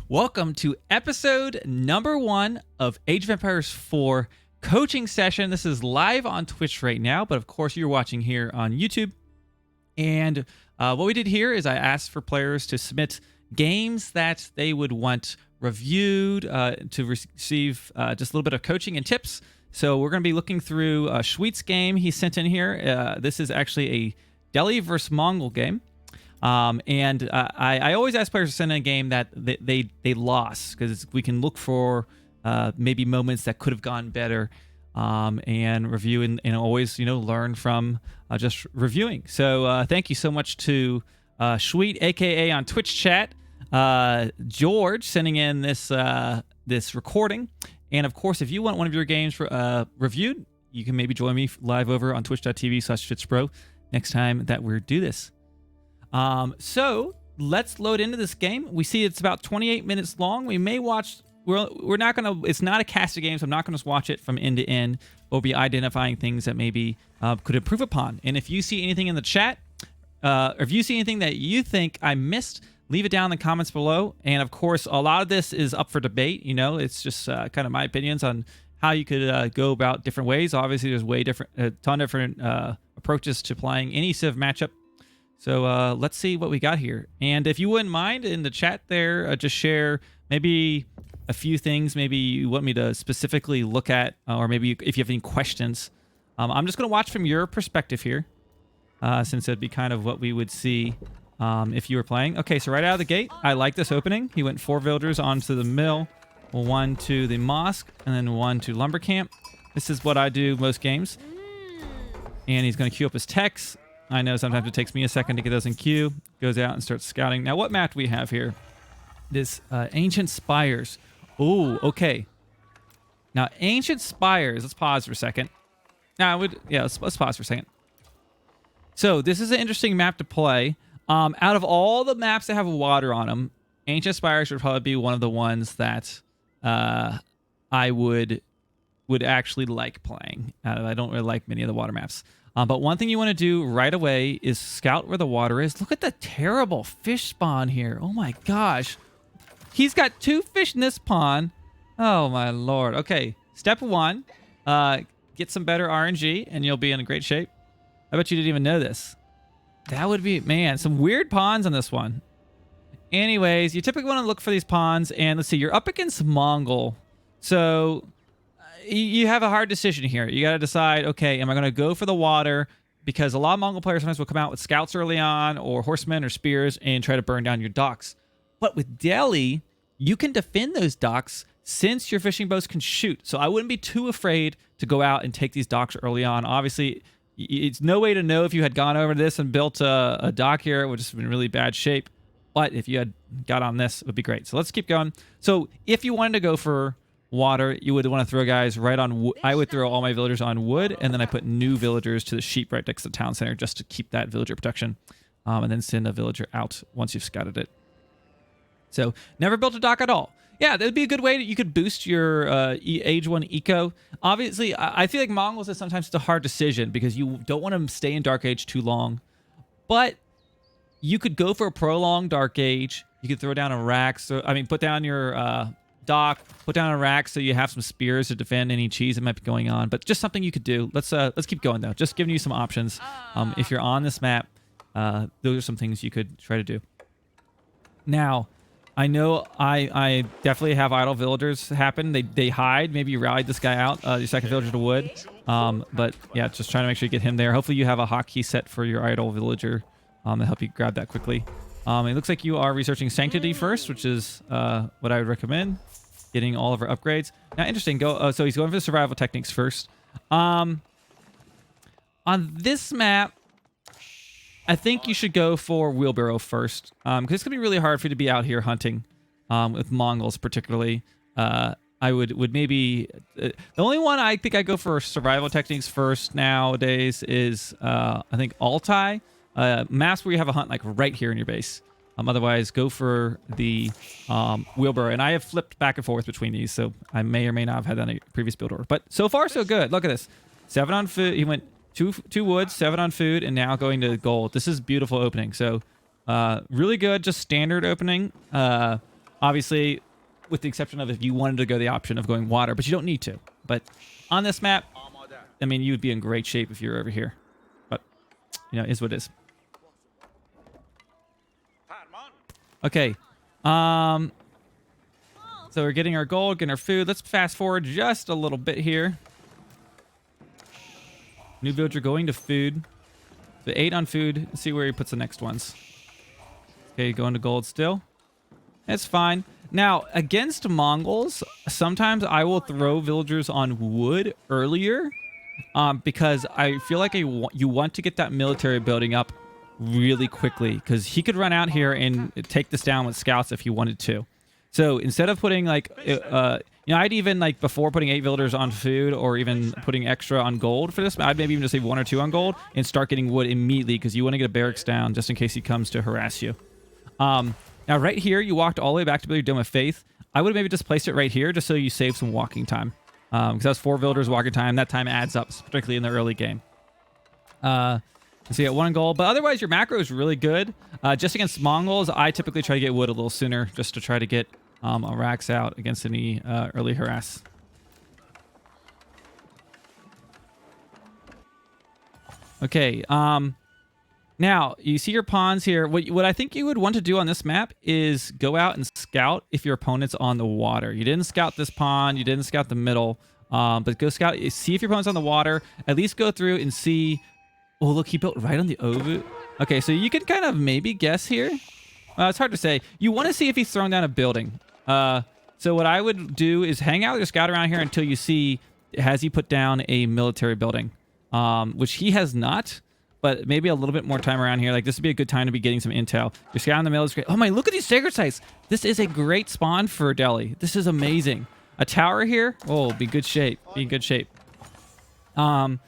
Welcome to episode number 1 of Age of Empires 4 coaching session. This is live on Twitch right now, but of course you're watching here on YouTube. And what we did here is I asked for players to submit games that they would want reviewed to receive just a little bit of coaching and tips. So we're going to be looking through Schweet's game he sent in here. This is actually a Delhi versus Mongol game. I always ask players to send in a game that they lost, because we can look for maybe moments that could have gone better, and review and always learn from just reviewing. So thank you so much to Schweet, aka on Twitch chat, George, sending in this recording. And of course, if you want one of your games reviewed, you can maybe join me live over on twitch.tv/FitzBro next time that we do this. So let's load into this game. We see it's about 28 minutes long. We may watch, we're not going to, it's not a casted game, so I'm not going to watch it from end to end. We'll be identifying things that maybe could improve upon. And if you see anything in the chat, or if you see anything that you think I missed, leave it down in the comments below. And of course, a lot of this is up for debate. It's just kind of my opinions on how you could go about different ways. Obviously, there's a ton of different approaches to playing any Civ matchup. So let's see what we got here. And if you wouldn't mind in the chat there, just share maybe a few things maybe you want me to specifically look at, or maybe if you have any questions. I'm just going to watch from your perspective here, since it'd be kind of what we would see if you were playing. Okay, so right out of the gate, I like this opening. He went 4 villagers onto the mill, 1 to the mosque, and then 1 to lumber camp. This is what I do most games. And he's going to queue up his techs. I know sometimes it takes me a second to get those in queue. Goes out and starts scouting. Now, what map do we have here? This Ancient Spires. Oh, okay. Now, Ancient Spires. Let's pause for a second. Let's pause for a second. So, this is an interesting map to play. Out of all the maps that have water on them, Ancient Spires would probably be one of the ones that I would actually like playing. I don't really like many of the water maps. But one thing you want to do right away is scout where the water is. Look at the terrible fish spawn here. Oh my gosh. He's got 2 fish in this pond. Oh my lord. Okay, step 1. Get some better RNG and you'll be in great shape. I bet you didn't even know this. That would be, man, some weird ponds on this one. Anyways, you typically want to look for these ponds. And let's see, you're up against Mongol. So you have a hard decision here. You got to decide, okay, am I going to go for the water? Because a lot of Mongol players sometimes will come out with scouts early on, or horsemen or spears, and try to burn down your docks. But with Delhi, you can defend those docks since your fishing boats can shoot. So I wouldn't be too afraid to go out and take these docks early on. Obviously, it's no way to know if you had gone over this and built a dock here. It would just have been in really bad shape. But if you had got on this, it would be great. So let's keep going. So if you wanted to go for water, you would want to throw guys right on wood. I would throw all my villagers on wood, and then I put new villagers to the sheep right next to the town center just to keep that villager protection, and then send a villager out once you've scouted it. So never built a dock at all. Yeah, that would be a good way that you could boost your Age 1 eco. Obviously, I feel like Mongols is sometimes a hard decision because you don't want to stay in Dark Age too long, but you could go for a prolonged Dark Age. You could throw down a rack. Put down your dock, put down a rack so you have some spears to defend any cheese that might be going on. But just something you could do. Let's keep going though. Just giving you some options. If you're on this map, those are some things you could try to do. Now, I know I definitely have idle villagers happen. They hide. Maybe you rallied this guy out, your second villager to wood. But yeah, just trying to make sure you get him there. Hopefully you have a hotkey set for your idle villager to help you grab that quickly. It looks like you are researching Sanctity first, which is what I would recommend. Getting all of our upgrades. Now, interesting. So he's going for the survival techniques first. On this map, I think you should go for wheelbarrow first, because it's gonna be really hard for you to be out here hunting with Mongols, particularly. I would maybe the only one I think I go for survival techniques first nowadays is I think Altai, maps where you have a hunt like right here in your base. Otherwise, go for the wheelbarrow. And I have flipped back and forth between these, so I may or may not have had that in a previous build order. But so far, so good. Look at this. 7 on food. He went two wood, 7 on food, and now going to gold. This is beautiful opening. So really good, just standard opening. Obviously, with the exception of if you wanted to go the option of going water, but you don't need to. But on this map, I mean, you would be in great shape if you're over here. But, you know, it is what it is. Okay. So we're getting our gold, getting our food. Let's fast forward just a little bit here. New villager going to food. The 8 on food. Let's see where he puts the next ones. Okay, going to gold still. That's fine. Now, against Mongols, sometimes I will throw villagers on wood earlier because I feel like you want to get that military building up really quickly because he could run out here and take this down with scouts if he wanted to. So instead of putting like, you know, I'd even like before putting 8 villagers on food or even putting extra on gold for this, I'd maybe even just leave 1 or 2 on gold and start getting wood immediately because you want to get a barracks down just in case he comes to harass you. Now right here, you walked all the way back to build your Dome of Faith. I would have maybe just placed it right here just so you save some walking time. Because that's 4 villagers walking time. That time adds up, particularly in the early game. So you get 1 gold. But otherwise, your macro is really good. Just against Mongols, I typically try to get wood a little sooner just to try to get a racks out against any early harass. Okay, now, you see your pawns here. What I think you would want to do on this map is go out and scout if your opponent's on the water. You didn't scout this pawn. You didn't scout the middle. But go scout. See if your opponent's on the water. At least go through and see. Oh, look, he built right on the ovu. Okay, so you can kind of maybe guess here. It's hard to say. You want to see if he's thrown down a building. So what I would do is hang out or scout around here until you see, has he put down a military building? Which he has not. But maybe a little bit more time around here. Like, this would be a good time to be getting some intel. Your scout in the middle is great. Oh my, look at these sacred sites. This is a great spawn for Delhi. This is amazing. A tower here. Oh, be good shape. Be in good shape. Now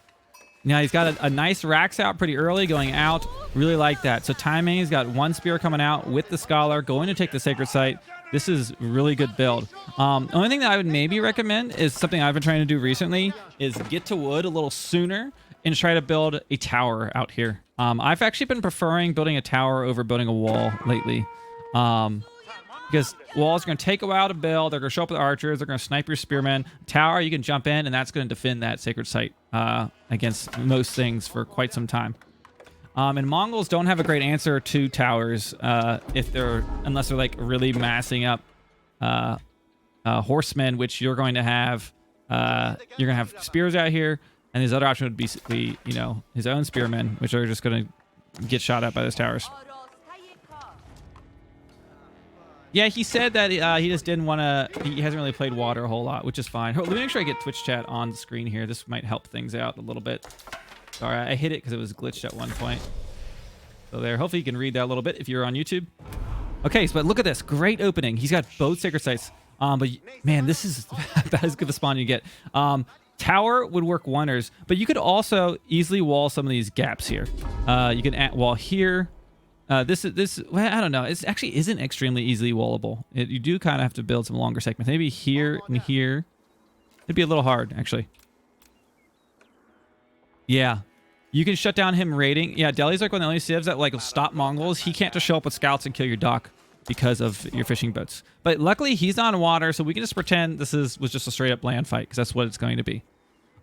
he's got a nice racks out pretty early going out. Really like that. So timing, he's got 1 spear coming out with the scholar, going to take the sacred site. This is really good build. Only thing that I would maybe recommend is something I've been trying to do recently is get to wood a little sooner and try to build a tower out here. I've actually been preferring building a tower over building a wall lately. Because walls are going to take a while to build. They're going to show up with archers. They're going to snipe your spearmen. Tower, you can jump in, and that's going to defend that sacred site against most things for quite some time. And Mongols don't have a great answer to towers unless they're like really massing up horsemen, which you're going to have. You're going to have spears out here. And his other option would be, you know, his own spearmen, which are just going to get shot at by those towers. Yeah, he said that he just didn't want to... He hasn't really played water a whole lot, which is fine. Let me make sure I get Twitch chat on the screen here. This might help things out a little bit. Sorry, I hit it because it was glitched at one point. So there. Hopefully you can read that a little bit if you're on YouTube. Okay, but look at this. Great opening. He's got both sacred sites. But, man, this is about as good a spawn you get. Tower would work wonders, but you could also easily wall some of these gaps here. You can add wall here. Well, I don't know. It actually isn't extremely easily wallable. You do kind of have to build some longer segments. Maybe here and here. It'd be a little hard, actually. Yeah. You can shut down him raiding. Yeah, Delhi's like one of the only civs that like will stop Mongols. He can't just show up with scouts and kill your dock because of your fishing boats. But luckily, he's not in water, so we can just pretend this was just a straight-up land fight, because that's what it's going to be.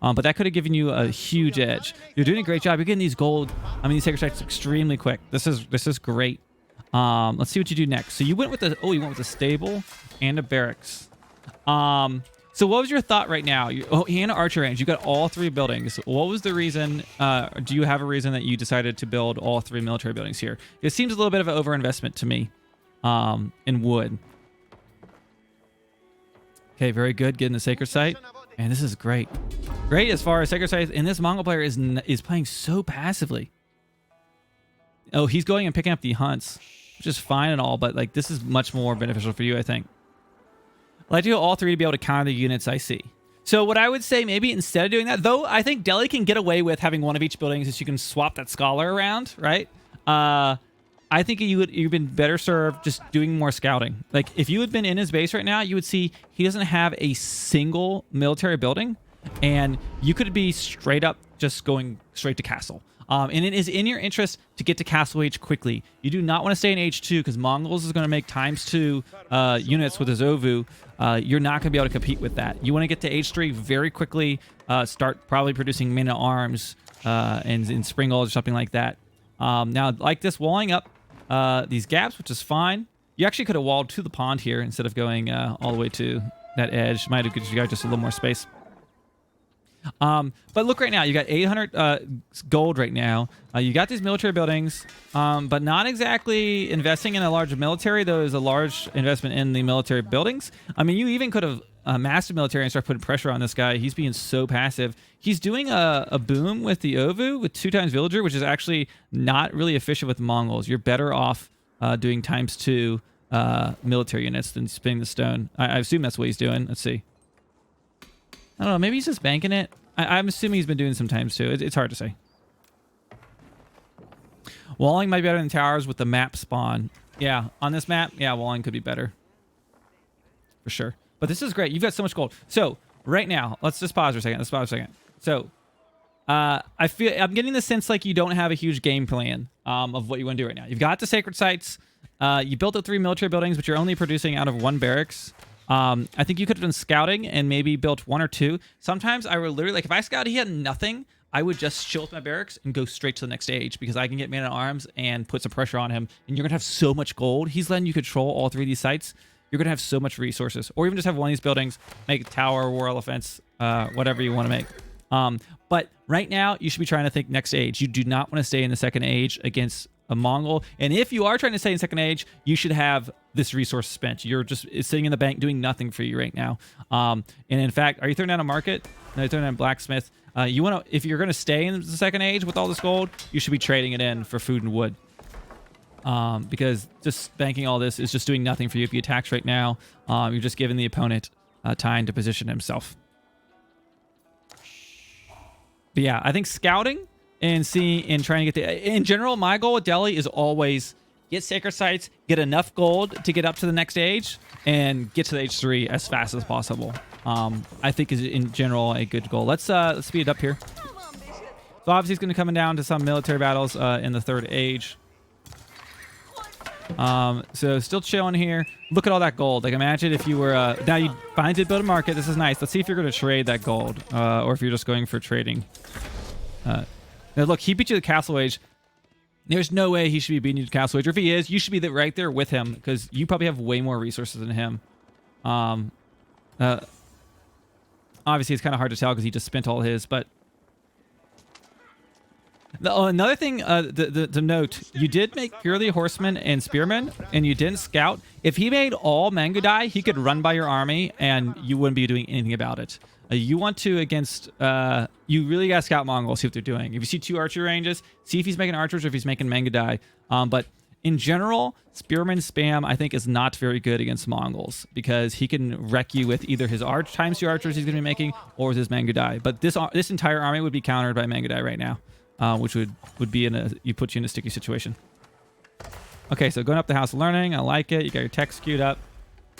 But that could have given you a huge edge. You're doing a great job. You're getting these these sacred sites extremely quick. This is great. Let's see what you do next. So you went with a stable and a barracks. So what was your thought right now? And archer range. You got all 3 buildings. What was the reason? Do you have a reason that you decided to build all 3 military buildings here? It seems a little bit of an overinvestment to me. In wood. Okay, very good. Getting the sacred site. Man, this is great. Great as far as sacred sites. And this Mongol player is playing so passively. Oh, he's going and picking up the hunts, which is fine and all, but like this is much more beneficial for you, I think. I'd like to go all 3 to be able to counter the units I see. So what I would say, maybe instead of doing that, though, I think Delhi can get away with having one of each building, since you can swap that scholar around, right? I think you've been better served just doing more scouting. Like, if you had been in his base right now, you would see he doesn't have a single military building, and you could be straight up just going straight to castle. And it is in your interest to get to Castle Age quickly. You do not want to stay in H2 because Mongols is going to make ×2 units with his Ovu. You're not going to be able to compete with that. You want to get to H3 very quickly, start probably producing men-at-arms and in spring gold or something like that. Now, like this, walling up these gaps, which is fine. You actually could have walled to the pond here instead of going all the way to that edge. Might have given you guys just a little more space. But look right now, you got 800 gold right now. You got these military buildings, but not exactly investing in a large military, though is a large investment in the military buildings. I mean, you even could have amassed a military and start putting pressure on this guy. He's being so passive. He's doing a boom with the Ovu with 2 times villager, which is actually not really efficient with the Mongols. You're better off doing ×2 military units than spinning the stone. I assume that's what he's doing. Let's see. I don't know. Maybe he's just banking it. I'm assuming he's been doing some ×2. It's hard to say. Walling might be better than towers with the map spawn. Yeah, on this map, yeah, walling could be better. For sure. But this is great. You've got so much gold. So, right now, let's just pause for a second. So, I'm getting the sense like you don't have a huge game plan of what you want to do right now. You've got the sacred sites. You built up 3 military buildings, but you're only producing out of 1 barracks. I think you could have done scouting and maybe built 1 or 2. Sometimes I would literally, like if I scouted he had nothing, I would just chill with my barracks and go straight to the next stage because I can get man-at-arms and put some pressure on him. And you're going to have so much gold. He's letting you control all 3 of these sites. You're going to have so much resources. Or even just have one of these buildings, make a tower, war elephants, whatever you want to make. But right now, you should be trying to think next age. You do not want to stay in the second age against a Mongol. And if you are trying to stay in second age, you should have this resource spent. You're just sitting in the bank doing nothing for you right now. And in fact, are you throwing down a market? No, you're throwing down a blacksmith. You want to, if you're going to stay in the second age with all this gold, you should be trading it in for food and wood. Because just banking all this is just doing nothing for you. If he attacks right now, you're just giving the opponent time to position himself. But yeah, I think scouting and seeing and trying to get the... In general, my goal with Delhi is always get sacred sites, get enough gold to get up to the next age, and get to the H3 as fast as possible. I think is in general a good goal. Let's speed it up here. So obviously it's going to come down to some military battles in the third age. So still chilling here. Look at all that gold. Like imagine if you were now you finally did build a market. This is nice. Let's see if you're going to trade that gold or if you're just going for trading. Now look, he beat you to Castle Age. There's no way he should be beating you to Castle Age. Or if he is, you should be right there with him because you probably have way more resources than him. Obviously it's kind of hard to tell because he just spent all his, but another thing to note, you did make purely horsemen and spearmen, and you didn't scout. If he made all Mangudai, he could run by your army, and you wouldn't be doing anything about it. You want to against... you really got to scout Mongols, see what they're doing. If you see 2 archer ranges, see if he's making archers or if he's making Mangudai. But in general, spearman spam, I think, is not very good against Mongols because he can wreck you with either his ×2 archers he's going to be making or with his Mangudai. But this entire army would be countered by Mangudai right now. Which would be put you in a sticky situation. Okay, so going up the House of Learning, I like it. You got your tech skewed up.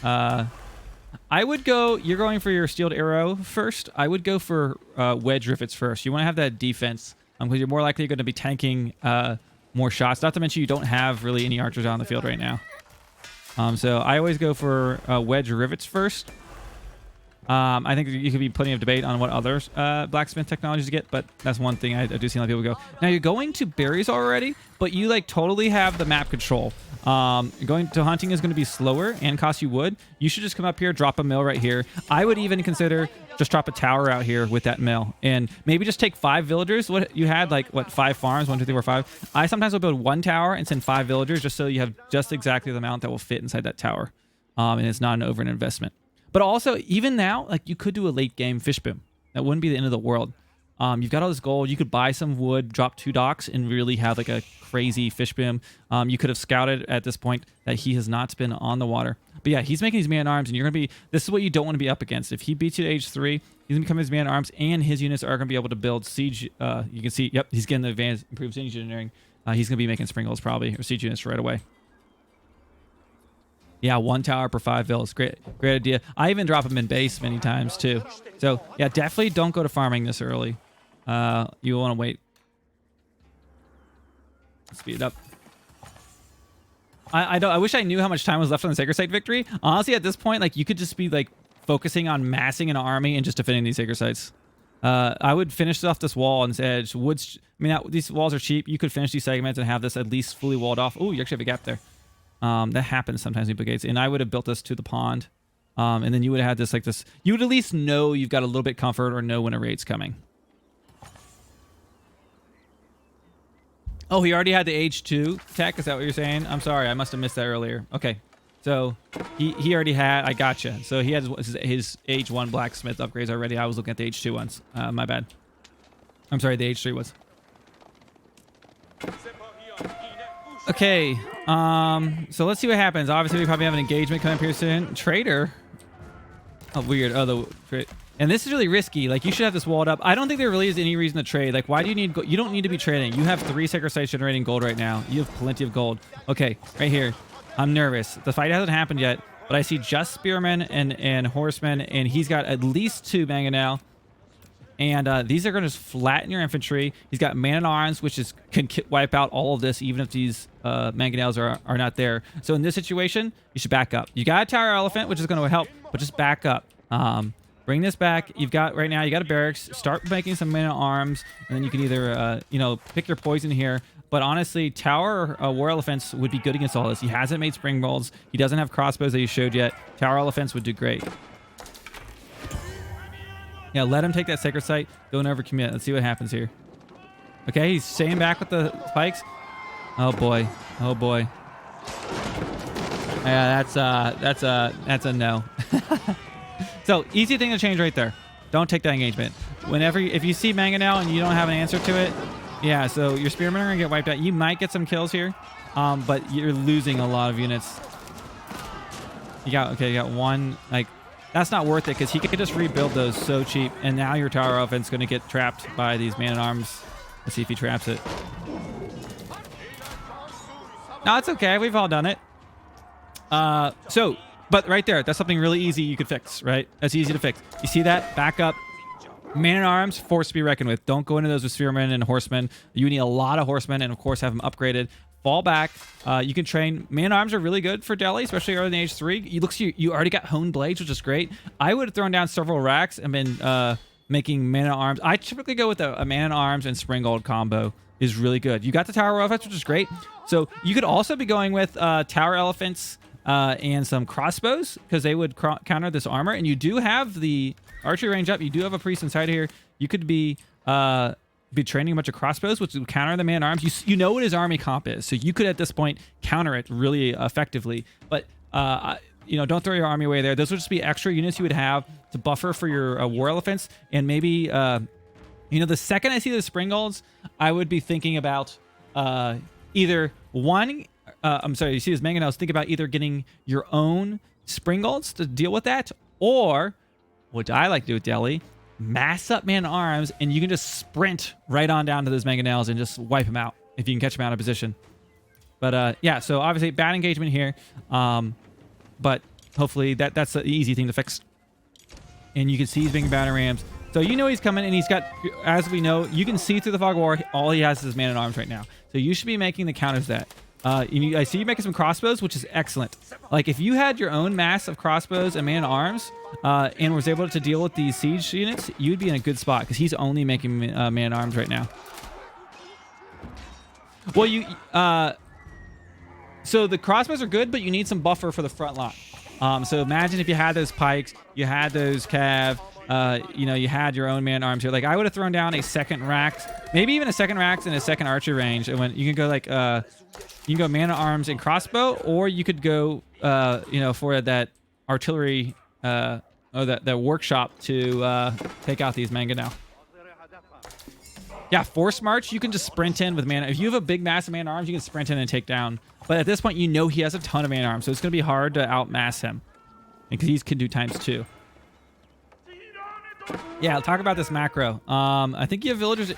I would go. You're going for your steeled arrow first. I would go for wedge rivets first. You want to have that defense because you're more likely going to be tanking more shots. Not to mention you don't have really any archers out on the field right now. So I always go for wedge rivets first. I think you could be plenty of debate on what other blacksmith technologies to get, but that's one thing I do see a lot of people go. Now you're going to berries already, but you like totally have the map control. Going to hunting is going to be slower and cost you wood. You should just come up here, drop a mill right here. I would even consider just drop a tower out here with that mill and maybe just take 5 villagers. What you had like 5 farms, 1, 2, 3, 4, 5. I sometimes will build 1 tower and send 5 villagers just so you have just exactly the amount that will fit inside that tower. And it's not an over an investment. But also, even now, like you could do a late game fish boom. That wouldn't be the end of the world. You've got all this gold. You could buy some wood, drop 2 docks, and really have like a crazy fish boom. You could have scouted at this point that he has not been on the water. But yeah, he's making these man-at-arms, and you're going to be... This is what you don't want to be up against. If he beats you to age 3, he's going to become his man-at-arms, and his units are going to be able to build siege... you can see, yep, he's getting the advanced improved siege engineering. He's going to be making springles probably, or siege units right away. Yeah, 1 tower per 5 villas. Great idea. I even drop them in base many times too. So yeah, definitely don't go to farming this early. You want to wait. speed it up. I wish I knew how much time was left on the Sacred Site victory. Honestly, at this point, like, you could just be like focusing on massing an army and just defending these Sacred Sites. I would finish off this wall on this edge. These walls are cheap. You could finish these segments and have this at least fully walled off. Oh, you actually have a gap there. That happens sometimes in gates. And I would have built this to the pond. And then you would have had this like this. You would at least know you've got a little bit comfort or know when a raid's coming. Oh, he already had the H2 tech? Is that what you're saying? I'm sorry. I must have missed that earlier. Okay. So he already had... I gotcha. So he had his H1 blacksmith upgrades already. I was looking at the H2 ones. My bad. I'm sorry. The H3 ones. Okay. So let's see what happens. Obviously, we probably have an engagement coming up here soon. Trader. Oh, weird. Oh, and this is really risky. Like, you should have this walled up. I don't think there really is any reason to trade. Like, why do you need... You don't need to be trading. You have 3 Sacred Sites generating gold right now. You have plenty of gold. Okay, right here. I'm nervous. The fight hasn't happened yet, but I see just spearmen and horsemen, and he's got at least 2 mangonel. And these are going to just flatten your infantry. He's got man-at-arms, which can wipe out all of this, even if these mangonels are not there. So in this situation, you should back up. You got a tower elephant, which is going to help, but just back up. Bring this back. You've got right now. You got a barracks. Start making some man-at-arms, and then you can either pick your poison here. But honestly, tower war elephants would be good against all this. He hasn't made spring bolts. He doesn't have crossbows that he showed yet. Tower elephants would do great. Yeah, let him take that Sacred Site. Don't overcommit. Let's see what happens here. Okay, he's staying back with the spikes. Oh boy. Oh boy. Yeah, that's a no. So easy thing to change right there. Don't take that engagement. If you see mangonel and you don't have an answer to it, yeah. So your spearmen are gonna get wiped out. You might get some kills here, but you're losing a lot of units. You got 1. Like, that's not worth it because he could just rebuild those so cheap. And now your tower elephant's gonna get trapped by these man-at-arms. Let's see if he traps it. No, it's okay. We've all done it. But right there, that's something really easy you could fix, right? That's easy to fix. You see that? Back up. Man-at-arms, force to be reckoned with. Don't go into those with spearmen and horsemen. You need a lot of horsemen and, of course, have them upgraded. Fall back. You can train. Man-at-arms are really good for Delhi, especially early in H3. You already got honed blades, which is great. I would have thrown down several racks and been making man-at-arms. I typically go with a man-at-arms and spring gold combo. Is really good. You got the tower elephants, which is great. So you could also be going with tower elephants and some crossbows because they would counter this armor. And you do have the archery range up. You do have a priest inside here. You could be training a bunch of crossbows, which would counter the man-at-arms. You know what his army comp is, so you could at this point counter it really effectively. But don't throw your army away there. Those would just be extra units you would have to buffer for your war elephants. And maybe the second I see the spring golds, I would be thinking about either one. I'm sorry, you see this mangonels. Think about either getting your own spring golds to deal with that, or what I like to do with Delhi, mass up man-at-arms, and you can just sprint right on down to those mangonels and just wipe them out if you can catch them out of position. But yeah, so obviously bad engagement here, but hopefully that's an easy thing to fix. And you can see he's being battle rams. So you know he's coming, and he's got, as we know, you can see through the fog of war, all he has is man-at-arms right now. So you should be making the counters that. I see you making some crossbows, which is excellent. Like, if you had your own mass of crossbows and man-at-arms and was able to deal with these siege units, you'd be in a good spot because he's only making man-at-arms right now. Well, so the crossbows are good, but you need some buffer for the front line. So imagine if you had those pikes, you had those cav, you had your own man-at-arms here. Like, I would have thrown down a second rack, maybe even a second rack and a second archer range. And when you can go like, you can go man-at-arms and crossbow, or you could go, for that artillery, or that workshop to take out these mangonel. Yeah, force march, you can just sprint in with man. If you have a big mass of man-at-arms, you can sprint in and take down. But at this point, you know he has a ton of man-at-arms, so it's going to be hard to outmass him because he can do ×2. Yeah, I'll talk about this macro. I think you have villagers,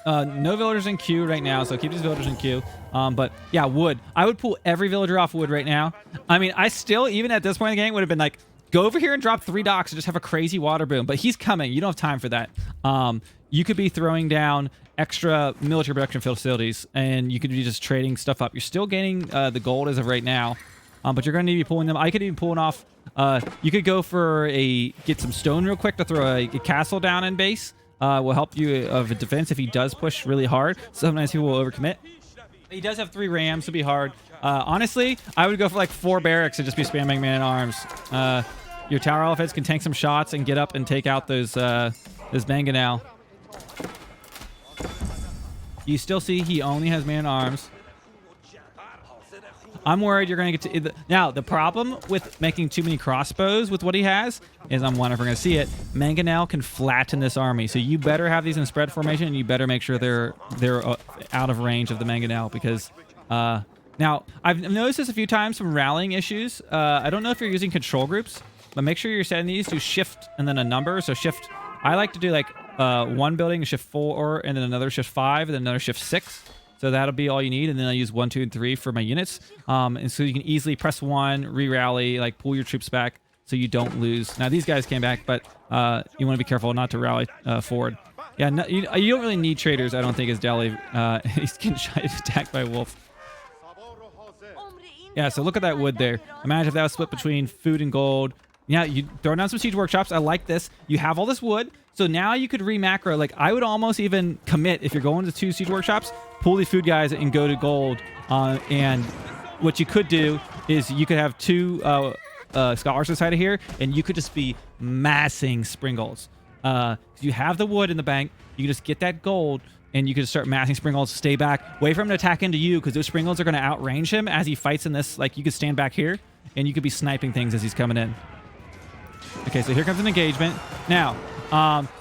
no villagers in queue right now, so keep these villagers in queue. But yeah, wood. I would pull every villager off wood right now. I mean, I still, even at this point in the game, would have been like, go over here and drop 3 docks and just have a crazy water boom. But he's coming. You don't have time for that. You could be throwing down extra military production facilities, and you could be just trading stuff up. You're still gaining the gold as of right now, but you're going to need to be pulling them. I could even pulling off. You could go for get some stone real quick to throw a castle down in base. Will help you of a defense if he does push really hard. Sometimes he will overcommit. He does have 3 rams, so it'll be hard. Honestly, I would go for like 4 barracks and just be spamming man-at-arms. Your tower elephants can tank some shots and get up and take out those mangonel. You still see he only has man-at-arms. I'm worried you're going to get to... Now, the problem with making too many crossbows with what he has is, I'm wondering if we're going to see it, mangonel can flatten this army. So you better have these in spread formation, and you better make sure they're out of range of the mangonel, because... now, I've noticed this a few times from rallying issues. I don't know if you're using control groups, but make sure you're setting these to shift and then a number. So shift... I like to do like one building, shift 4, and then another shift 5, and then another shift 6. So that'll be all you need, and then I use 1, 2, and 3 for my units. And so you can easily press 1, re-rally, like pull your troops back so you don't lose. Now these guys came back, but you want to be careful not to rally forward. Yeah, no, you don't really need traders, I don't think, as Delhi. He's getting attacked by a wolf. Yeah, so look at that wood there. Imagine if that was split between food and gold. Yeah, you throw down some siege workshops. I like this. You have all this wood. So now you could re-macro. Like, I would almost even commit, if you're going to 2 siege workshops, pull these food guys and go to gold. And what you could do is you could have 2 scholars inside of here, and you could just be massing spring golds. You have the wood in the bank. You can just get that gold, and you can just start massing spring golds. Stay back. Wait for him to attack into you, because those spring golds are going to outrange him as he fights in this. Like, you could stand back here, and you could be sniping things as he's coming in. Okay, so here comes an engagement. Now,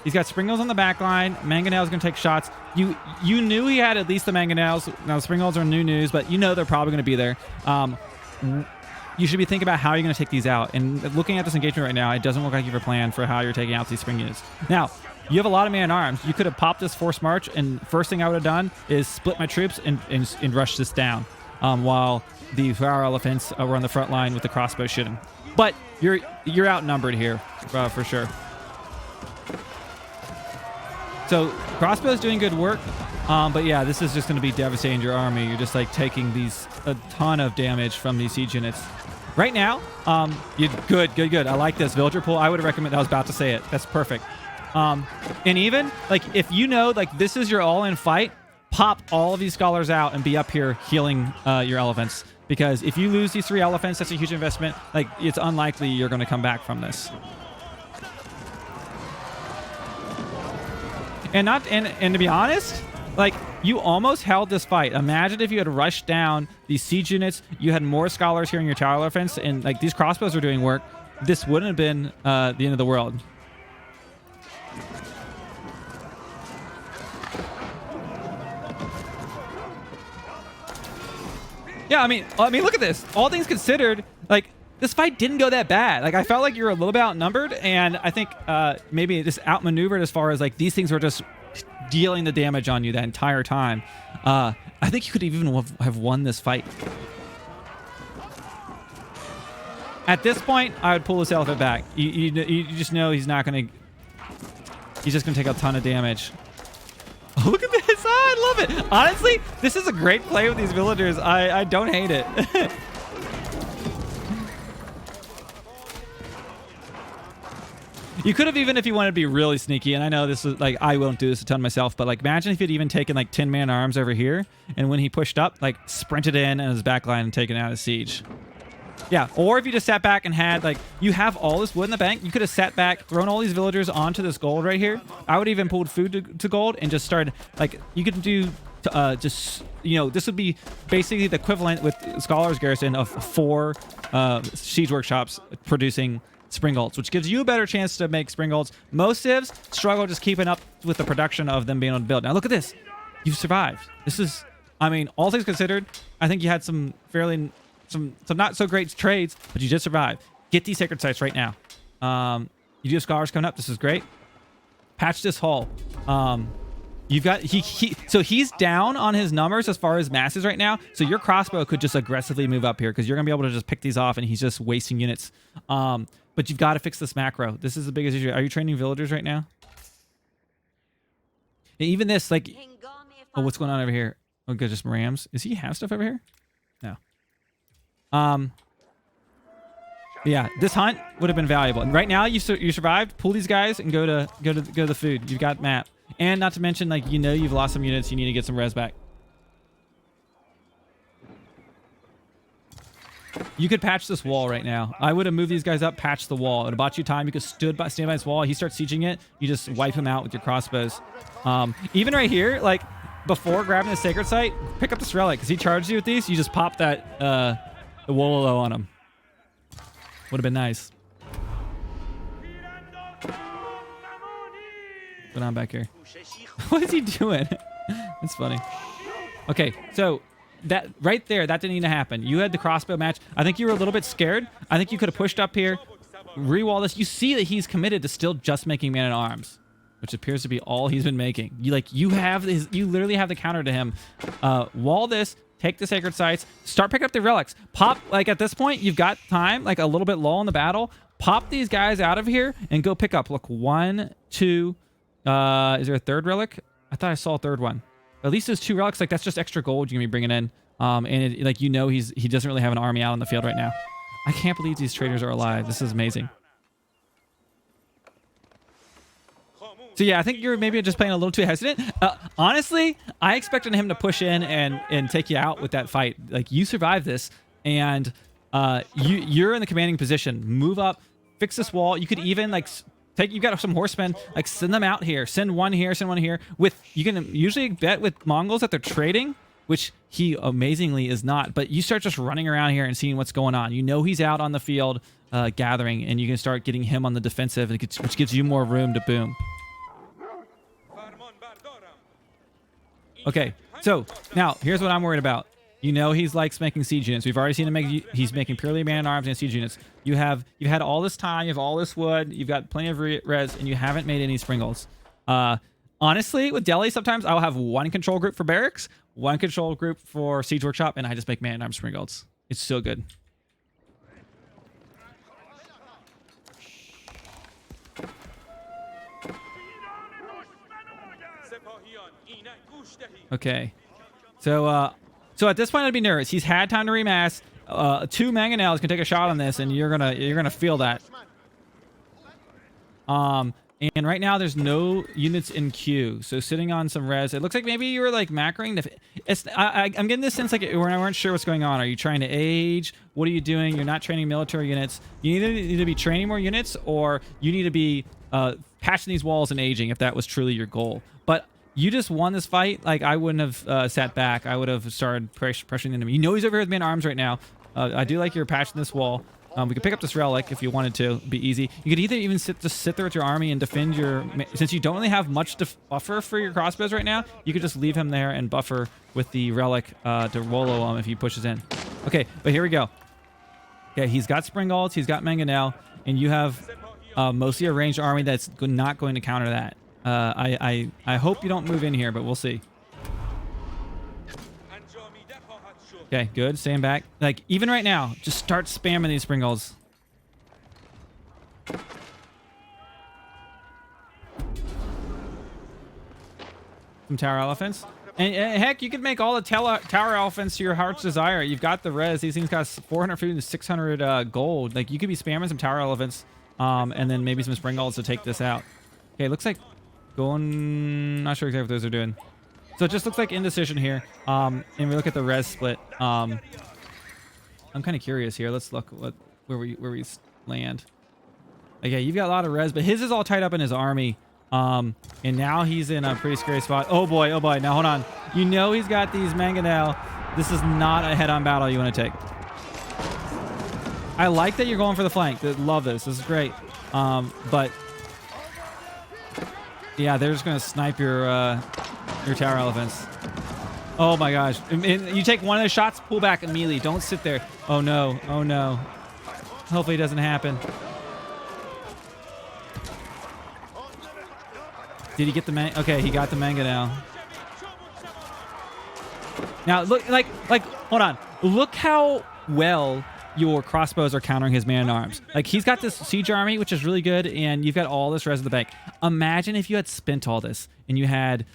he's got springles on the back line. Mangonel's going to take shots. You knew he had at least the mangonels. Now, the springles are new news, but you know they're probably going to be there. You should be thinking about how you're going to take these out. And looking at this engagement right now, it doesn't look like you have a plan for how you're taking out these spring units. Now, you have a lot of man-at-arms. You could have popped this forced march, and first thing I would have done is split my troops and rush this down while the flower elephants were on the front line with the crossbow shooting. But you're outnumbered here for sure. So crossbow's doing good work, but yeah, this is just going to be devastating your army. You're just like taking a ton of damage from these siege units. Right now, you good. I like this villager pool. I would recommend. I was about to say it. That's perfect. And even like if you know like this is your all-in fight, pop all of these scholars out and be up here healing your elephants. Because if you lose these 3 elephants, that's a huge investment. Like, it's unlikely you're going to come back from this. And to be honest, like, you almost held this fight. Imagine if you had rushed down these siege units, you had more scholars here in your tower elephants, and like these crossbows were doing work. This wouldn't have been the end of the world. Yeah, I mean, look at this. All things considered, like, this fight didn't go that bad. Like, I felt like you were a little bit outnumbered, and I think maybe just outmaneuvered as far as, like, these things were just dealing the damage on you that entire time. I think you could even have won this fight. At this point, I would pull this elephant back. You just know he's not going to... He's just going to take a ton of damage. Oh, look at this. Oh, I love it. Honestly, this is a great play with these villagers. I don't hate it. You could have, even if you wanted to be really sneaky, and I know this is like, I won't do this a ton myself, but like imagine if you'd even taken like 10 man arms over here, and when he pushed up, like sprinted in and his backline and taken out of siege. Yeah, or if you just sat back and had, like, you have all this wood in the bank, you could have sat back, thrown all these villagers onto this gold right here. I would even pulled food to gold and just started, like, you could do, just, you know, this would be basically the equivalent with Scholar's Garrison of 4 siege workshops producing spring golds, which gives you a better chance to make spring golds. Most civs struggle just keeping up with the production of them being able to build. Now, look at this. You've survived. This is, I mean, all things considered, I think you had some fairly... Some not so great trades, but you did survive. Get these sacred sites right now. You do have scholars coming up. This is great. Patch this hull. You've got so he's down on his numbers as far as masses right now. So your crossbow could just aggressively move up here because you're gonna be able to just pick these off, and he's just wasting units. But you've got to fix this macro. This is the biggest issue. Are you training villagers right now? And even this, like, oh, what's going on over here? Oh, good, just rams. Does he have stuff over here? No. Yeah, this hunt would have been valuable. And right now, you survived. Pull these guys and go to the food. You've got map, and not to mention, like, you know, you've lost some units. You need to get some res back. You could patch this wall right now. I would have moved these guys up, patched the wall. It would have bought you time. You could stand by this wall. He starts sieging it. You just wipe him out with your crossbows. Even right here, like, before grabbing the sacred site, pick up this relic, because he charged you with these. You just pop that the Wololo on him. Would have been nice. What's going on back here? What is he doing? That's funny. Okay, so that right there, that didn't need to happen. You had the crossbow match. I think you were a little bit scared. I think you could have pushed up here, re-wall this. You see that he's committed to still just making man-at-arms, which appears to be all he's been making. You literally have the counter to him. Wall this, take the sacred sites, start picking up the relics. Pop, like, at this point, you've got time, like a little bit lull in the battle. Pop these guys out of here and go pick up. Look, 1, 2. Is there a third relic? I thought I saw a third one. At least there's 2 relics. Like, that's just extra gold you're gonna be bringing in. And like, you know, he doesn't really have an army out on the field right now. I can't believe these traders are alive. This is amazing. So yeah, I think you're maybe just playing a little too hesitant. Honestly, I expected him to push in and take you out with that fight. Like, you survived this, and you're in the commanding position. Move up, fix this wall. You could even, like, you got some horsemen, like, send them out here. Send one here, send one here. You can usually bet with Mongols that they're trading, which he amazingly is not. But you start just running around here and seeing what's going on. You know he's out on the field gathering, and you can start getting him on the defensive, which gives you more room to boom. Okay, so now here's what I'm worried about. You know he likes making siege units. We've already seen him he's making purely man-at-arms and siege units. You've had all this time, you have all this wood, you've got plenty of res, and you haven't made any springles. Honestly, with Delhi, sometimes I'll have one control group for barracks, one control group for siege workshop, and I just make man-at-arms springles. It's so good. Okay, so at this point I'd be nervous. He's had time to remass. 2 mangonels can take a shot on this, and you're gonna feel that. And right now there's no units in queue, so sitting on some res. It looks like maybe you were like macroing. I'm getting this sense like we weren't sure what's going on. Are you trying to age? What are you doing? You're not training military units. You either need to be training more units, or you need to be patching these walls and aging if that was truly your goal. But you just won this fight. Like, I wouldn't have sat back. I would have started pressuring the enemy. You know he's over here with man-at-arms right now. I do like you're patching this wall. We could pick up this relic if you wanted to. It'd be easy. You could either even just sit there with your army and defend your... Since you don't really have much buffer for your crossbows right now, you could just leave him there and buffer with the relic to Wololo him if he pushes in. Okay, but here we go. Okay, he's got Springals, he's got Mangonel, and you have mostly a ranged army that's not going to counter that. I hope you don't move in here, but we'll see. Okay, good. Staying back. Like, even right now, just start spamming these Springals. Some tower elephants. And heck, you could make all the tower elephants to your heart's desire. You've got the res. These things cost 450 to 600 gold. Like, you could be spamming some tower elephants, and then maybe some Springals to take this out. Okay, looks like going... Not sure exactly what those are doing. So it just looks like indecision here. And we look at the res split. I'm kind of curious here. Let's look where we land. Okay, you've got a lot of res, but his is all tied up in his army. And now he's in a pretty scary spot. Oh boy, oh boy. Now hold on. You know he's got these Mangonel. This is not a head-on battle you want to take. I like that you're going for the flank. Love this. This is great. But yeah, they're just gonna snipe your tower elephants. Oh my gosh. You take one of those shots, pull back immediately. Don't sit there. Oh no. Oh no. Hopefully it doesn't happen. Did he get the Okay, he got the manga now. Now look, like, hold on. Look how well your crossbows are countering his man-at-arms. Like, he's got this siege army, which is really good, and you've got all this res of the bank. Imagine if you had spent all this and you had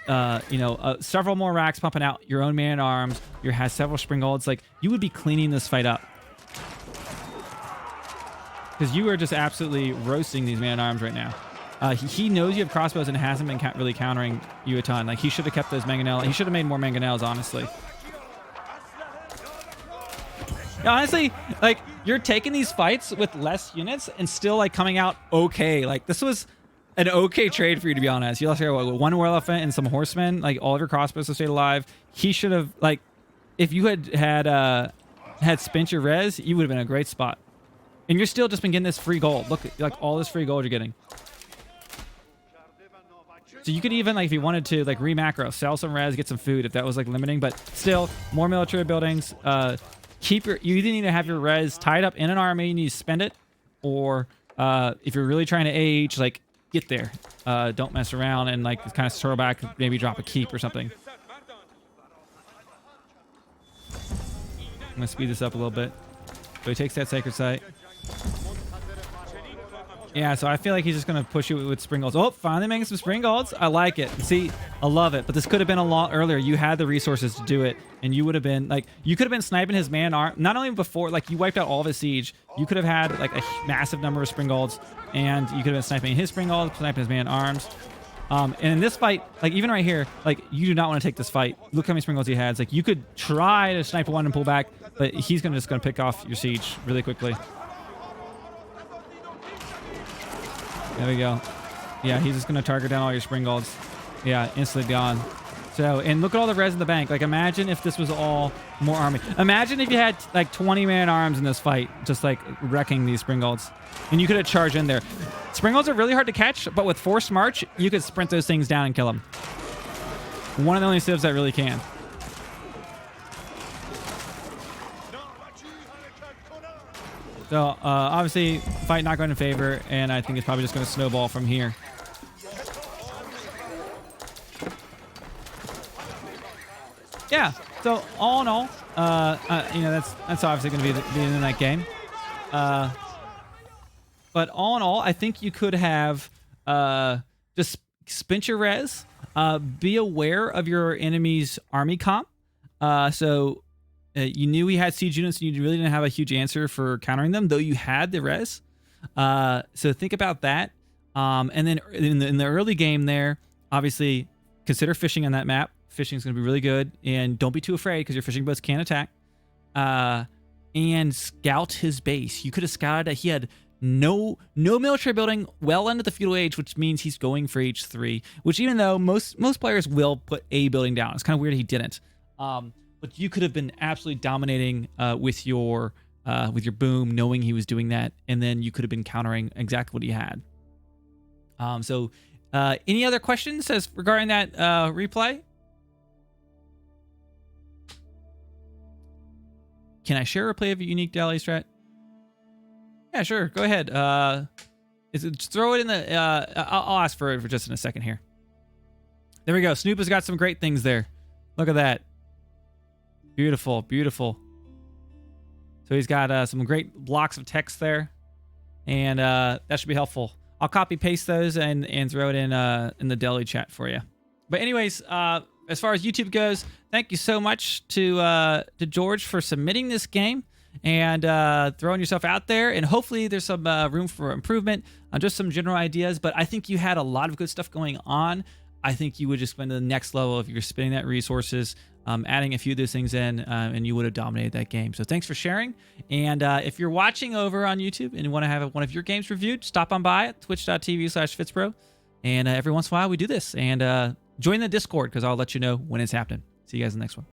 several more racks pumping out, your own man-at-arms, you has several springalds, like you would be cleaning this fight up. Because you are just absolutely roasting these man-at-arms right now. He knows you have crossbows and hasn't been really countering you a ton. Like he should have kept those mangonels. He should have made more mangonels, honestly. Yeah, honestly, like you're taking these fights with less units and still like coming out okay. Like this was an okay trade for you, to be honest. You lost here one war elephant and some horsemen. Like all of your crossbows have stayed alive. He should have, like, if you had spent your res, you would have been in a great spot. And you're still just been getting this free gold. Look, like all this free gold you're getting. So you could even, like, if you wanted to, like, re-macro, sell some res, get some food if that was, like, limiting. But still, more military buildings. You either need to have your res tied up in an army, you need to spend it. Or if you're really trying to AH, like, get there. Don't mess around and, like, kind of throw back, maybe drop a keep or something. I'm going to speed this up a little bit. So he takes that sacred site. Yeah, so I feel like he's just going to push you with springalds. Oh, finally making some springalds. I like it. See, I love it. But this could have been a lot earlier. You had the resources to do it. And you would have been, like, you could have been sniping his man-arm. Not only before, like, you wiped out all of his siege. You could have had, like, a massive number of springalds. And you could have been sniping his springalds, sniping his man-arms. And in this fight, like, even right here, like, you do not want to take this fight. Look how many springolds he has. Like, you could try to snipe one and pull back, but he's just going to pick off your siege really quickly. There we go. Yeah, he's just going to target down all your springolds. Yeah, instantly gone. So, and look at all the res in the bank. Like, imagine if this was all more army. Imagine if you had, like, 20 man-arms in this fight, just, like, wrecking these springolds. And you could have charged in there. Springolds are really hard to catch, but with forced march, you could sprint those things down and kill them. One of the only civs that really can. So, obviously, fight not going in favor, and I think it's probably just going to snowball from here. Yeah, so all in all, that's obviously going to be the end of that game. But all in all, I think you could have just spent your res, be aware of your enemy's army comp. You knew he had siege units and you really didn't have a huge answer for countering them, though you had the res. So think about that. And then in the early game there, obviously, consider fishing on that map. Fishing is going to be really good. And don't be too afraid because your fishing boats can attack. And scout his base. You could have scouted that he had no military building well into the feudal age, which means he's going for H3, which even though most players will put a building down. It's kind of weird he didn't. But you could have been absolutely dominating with your boom, knowing he was doing that, and then you could have been countering exactly what he had. Any other questions regarding that replay? Can I share a replay of a unique Dally strat? Yeah, sure. Go ahead. Just throw it in the. I'll ask for it for just in a second here. There we go. Snoop has got some great things there. Look at that. Beautiful, beautiful. So he's got some great blocks of text there, and that should be helpful. I'll copy paste those and throw it in the Deli chat for you. But anyways, as far as YouTube goes, thank you so much to George for submitting this game and throwing yourself out there. And hopefully there's some room for improvement on just some general ideas. But I think you had a lot of good stuff going on. I think you would just went to the next level if you're spending that resources, adding a few of those things in, and you would have dominated that game. So thanks for sharing. And if you're watching over on YouTube and you want to have one of your games reviewed, stop on by at twitch.tv/FitzBro. And every once in a while we do this. And join the Discord because I'll let you know when it's happening. See you guys in the next one.